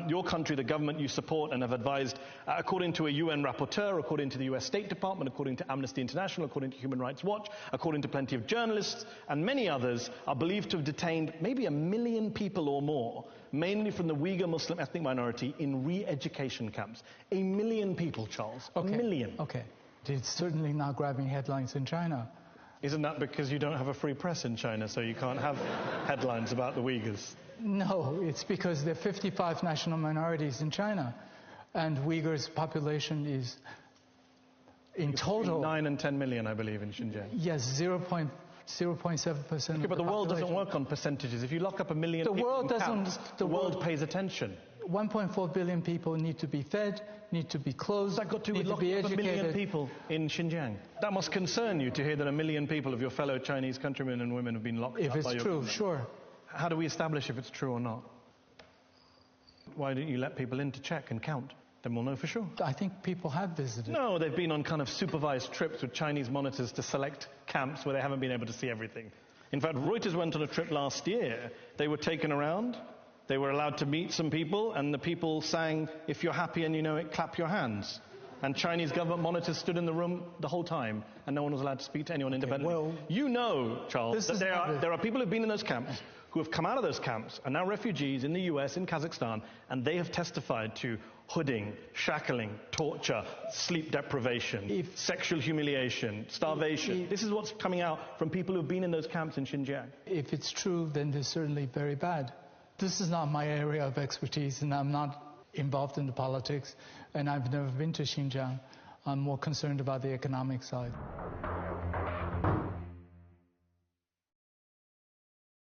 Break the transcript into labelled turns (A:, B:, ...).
A: Your country, the government you support and have advised, according to a UN rapporteur, according to the US State Department, according to Amnesty International, according to Human Rights Watch, according to plenty of journalists, and many others, are believed to have detained maybe 1 million people or more, mainly from the Uyghur Muslim ethnic minority, in re-education camps. 1 million people, Charles. Okay. 1 million.
B: Okay. It's certainly not grabbing headlines in China.
A: Isn't that because you don't have a free press in China, so you can't have headlines about the Uyghurs?
B: No, it's because there are 55 national minorities in China, and Uyghurs' population is, in total...
A: 9 and 10 million, I believe, in Xinjiang.
B: Yes, 0.7%.
A: Okay, but the world doesn't work on percentages. If you lock up 1 million people in camps, the world pays attention.
B: 1.4 billion people need to be fed, need to be clothed,
A: That got to
B: need to
A: lock
B: be
A: up
B: educated.
A: 1 million people in Xinjiang. That must concern you to hear that 1 million people of your fellow Chinese countrymen and women have been locked up by your
B: government. If it's true, sure.
A: How do we establish if it's true or not? Why don't you let people in to check and count? Then we'll know for sure.
B: I think people have visited.
A: No, they've been on kind of supervised trips with Chinese monitors to select camps where they haven't been able to see everything. In fact, Reuters went on a trip last year. They were taken around. They were allowed to meet some people, and the people sang, "If you're happy and you know it, clap your hands." And Chinese government monitors stood in the room the whole time, and no one was allowed to speak to anyone independently.
B: Well,
A: you know, Charles, that there are people who have been in those camps, who have come out of those camps, are now refugees in the US, in Kazakhstan, and they have testified to hooding, shackling, torture, sleep deprivation, sexual humiliation, starvation. This is what's coming out from people who have been in those camps in Xinjiang.
B: If it's true, then they're certainly very bad. This is not my area of expertise, and I'm not involved in the politics, and I've never been to Xinjiang. I'm more concerned about the economic side.